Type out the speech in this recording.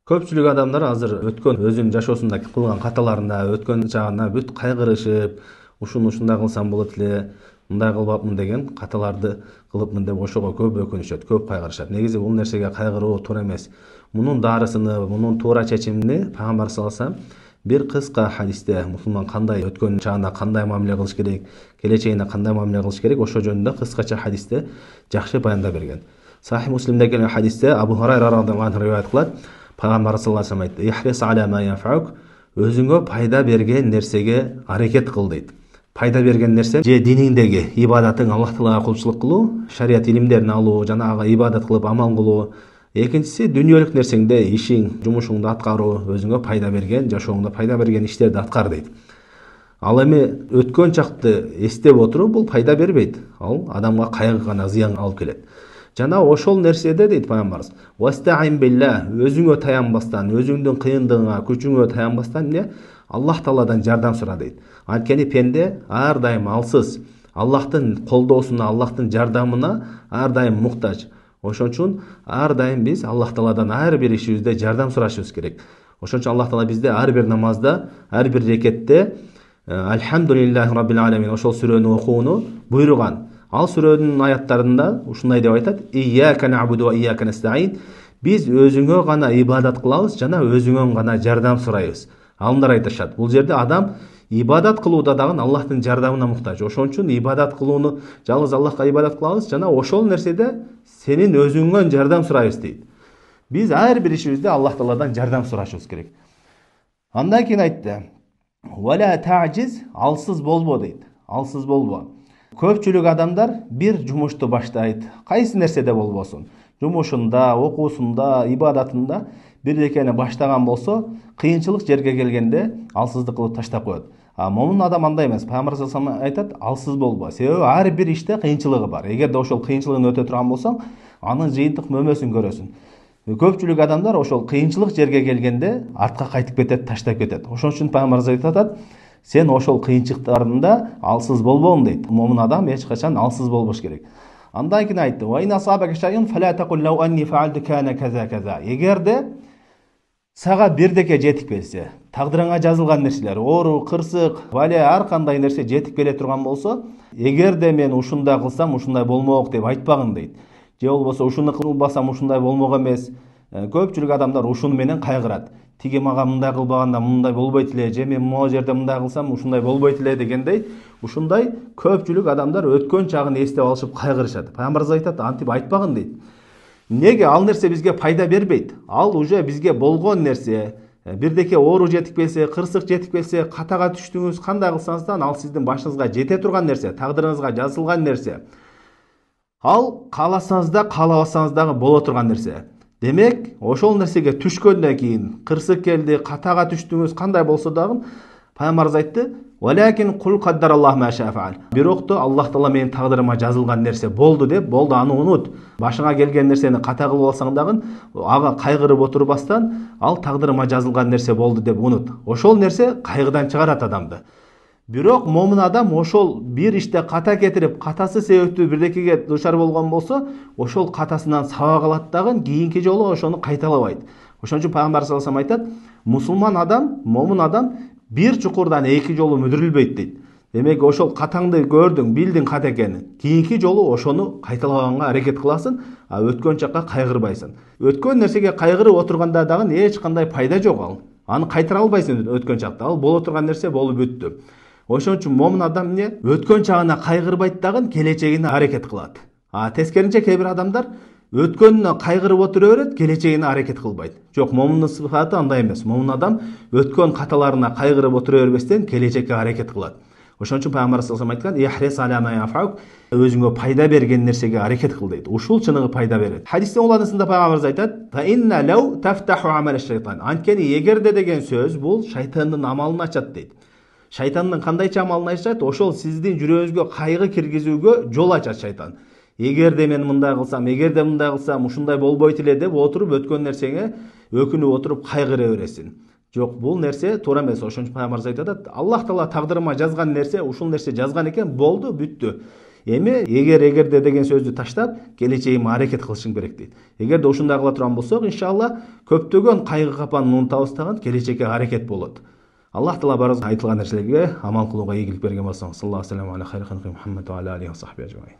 Көпчүлүк адамдар азыр өткөн өзүнүн жашоосунда кылган каталарына, өткөн чагына бүт кайгырышып, ушундай кылсам болот эле, мындай кылбапмын деген каталарды кылыпмын деп ошого көп өкүнүшөт, көп кайгырышат. Негизи бул нерсеге кайгыруу туура эмес. Мунун дарысыны, мунун туура чечимини Пайгамбар саллаллаху алейхи вассалам бир кыска хадисте мусулман кандай өткөн чагына кандай мамиле кылыш керек, келечегине кандай мамиле кылыш керек, ошо жөнүндө кыскача хадисте жакшы баяндап берген. Сахih Муслимде келген хадисте Абу Хурайра радhiyallahu anh риваят кылат. Пайгамбар саллаллаху алейхи вассалам айтты: "Ихрис аля ма янфаук", өзүңө пайда берген нерсеге аракет кыл дейт. Пайда берген нерсе же диниңдеги ибадатың, Аллах Таалага кулчулук кылуу, шарият илимдерин алуу, жанагы ибадат кылып амал кылуу. Экинчиси дүниөлүк нерсеңде ишиң, жумушуңду аткаруу, өзүңө пайда берген, жашооңдо пайда берген иштерди аткар дейт. Ал эми өткөн чакты эстеп отуруп бул пайда бербейт. Ал адамга кайгы гана, зыян алып келет. Жана ошол нерседе дейт Пайгамбарыбыз: "Вастаин билла", өзүңө таянбастан, өзүңдүн кыйындыгыңа, күчүңө таянбастан эмне? Аллах Тааладан жардам сура дейт. Анткени пенде ар дайым алсыз, Аллахтын колдоосуна, Аллахтын жардамына ар дайым муктаж. Ошон үчүн ар дайым биз Аллах Тааладан ар бир ишибизде жардам сурашыбыз керек. Ошон үчүн Аллах Таала бизде ар бир намазда, ар бир рекетте Альхамдулиллахи раббил аламин ошол сүрөнү окууну буйруган. Ал сүрөнүн аяттарында ушундай деп айтат: "Ийяка набуду ва ийяка настаин", биз өзүңө гана ибадат кылабыз жана өзүңөн гана жардам сурайбыз. Алымдар айтышат, бул жерде адам ибадат кылууда дагы Аллахтын жардамына муктаж. Ошон үчүн ибадат кылууну жалгыз Аллахка ибадат кылабыз жана ошол нерседе сенин өзүңөн жардам сурайбыз дейт. Биз ар бир ишибизде Аллах Тааладан жардам сурашыбыз керек. Андан кийин айтты: "Вала та'жиз", алсыз болбо дейт. Алсыз болбо. Көпчүлүк адамдар бир жумушту баштайт, кайсы нерседе болбосун, жумушунда, окуусунда, ибадатында бирдекени баштаган болсо, кыйынчылык жерге келгенде алсыздык кылып таштап коет. Момун адам андай эмес. Пайгамбар саллаллаху алейхи вассалам айтат: "Алсыз болбо". Себеби ар бир иште кыйынчылыгы бар. Эгерде ошол кыйынчылыгын өтө турган болсоң, анын жыйынтык мөмөсүн көрөсүн. Көпчүлүк адамдар ошол кыйынчылык жерге келгенде артка кайтып кетет, таштап кетет. Ошон үчүн Пайгамбарыбыз айтат: "Сен ошол кыйынчылыктарында алсыз болбоң" дейт. Момун адам эч качан алсыз болбош керек. Андан кийин айтты: "Ва ин асабака шайун фала тaqul law anni fa'altu kana kaza kaza". Эгерде сага бирдеке жетип келсе, тагдырыңа жазылган нерселер, оору, кырсык, бале, ар кандай нерсе жетип келе турган болсо, эгерде мен ушундай кылсам ушундай болмок деп айтпагың дейт. Же болбосо ушуну кылбасам ушундай болмок эмес. Көпчүлүк адамдар ушуну менен кайгырат. Тиги мага мындай кылбаганда мындай болбойт эле, же мен могу жерде мындай кылсам ушундай болбойт эле дегендей, ушундай көпчүлүк адамдар өткөн чагын эстеп алышып кайгырышат. Пайгамбарыбыз айтат: "Антип айтпагын" дейт. Неге? Ал нерсе бизге пайда бербейт. Ал уже бизге болгон нерсе. Бирдеке оору жетип келсе, кырсык жетип келсе, катага түштүңүз, кандай кылсаңыз да ал сиздин башыңызга жете турган нерсе, тагдырыңызга жазылган нерсе. Ал кааласаңыз да, каалабасаңыз дагы боло турган нерсе. Демек, ошол нерсеге түшкөндөн кийин, кырсык келди, катага түштүңүз, кандай болсо дагы Пайгамбарыбыз айтты: "Валакин кул каддараллаху ма шаа фаал". Бирокто Аллах Таала менин тагдырыма жазылган нерсе болду деп, болду, аны унут. Башыңа келген нерсени ката кылып алсаң дагы, ага кайгырып отурбастан, ал тагдырыма жазылган нерсе болду деп унут. Ошол нерсе кайгыдан чыгарат адамды. Бирок момун адам ошол бир иште ката кетирип, катасы себептүү бирдекеге душар болгон болсо, ошол катасынан сабак алат дагы кийинки жолу ошону кайталабайт. Ошон үчүн Пайгамбар саллаллаху алейхи вассалам айтат: "Мусулман адам, момун адам бир чукурдан эки жолу мүдүрүлбөйт" дейт. Демек, ошол катаңды көрдүң, билдиң ката экенин. Кийинки жолу ошону кайталабаганга аракет кыласың, өткөн чакка кайгырбайсың. Өткөн нерсеге кайгырып отурганда дагы эч кандай пайда жок ал. Аны кайтара албайсың өткөн чакта. Ал боло турган нерсе болуп бүттү. Ошон үчүн момун адам эмне? Өткөн чагына кайгырбайт дагы келечегине аракет кылат. Тескеринче кээ бир адамдар өткөнүнө кайгырып отура берет, келечегине аракет кылбайт. Жок, момундун сыфаты андай эмес. Момун адам өткөн каталарына кайгырып отура бербестен келечекке аракет кылат. Ошон үчүн Пайгамбар саллаллаху алейхи вассалам айткан: "Ихрис аля ма янфаук", өзүңө пайда берген нерсеге аракет кыл дейт. Ушул чыныгы пайда берет. Хадистин уланысында Пайгамбарыбыз айтат: "Фа инна лау тафтаху амал шайтан". Анткени эгерде деген сөз бул шайтандын амалын ачат дейт. Шайтандын кандайча амалын ачат? Ошол сиздин жүрөгүңүзгө кайгы киргизүүгө жол ачат шайтан. Эгерде мен мындай кылсам, эгерде мындай кылсам ушундай болбойт эле деп отуруп өткөн нерсеңе өкүнүп отуруп кайгыра бересиң. Жок, бул нерсе туура эмес. Ошон үчүн Пайгамбарыбыз айтат: "Аллах Таала тагдырыма жазган нерсе, ушул нерсе жазган экен, болду, бүттү. Эми эгерде деген сөздү таштап, келечегиме аракет кылышым керек дейт. Эгерде ушундай кыла турган болсок, иншалла көптөгөн кайгы капанын унутабыз дагы келечекке аракет болот. Аллах Таала барыбызга айтылган нерселерге амал кылууга ийгилик берген болсун. Саллаллаху алейхи ва саллям аля хайри халқи Мухаммад ва аля алейхи ва сахбиhi ajmain.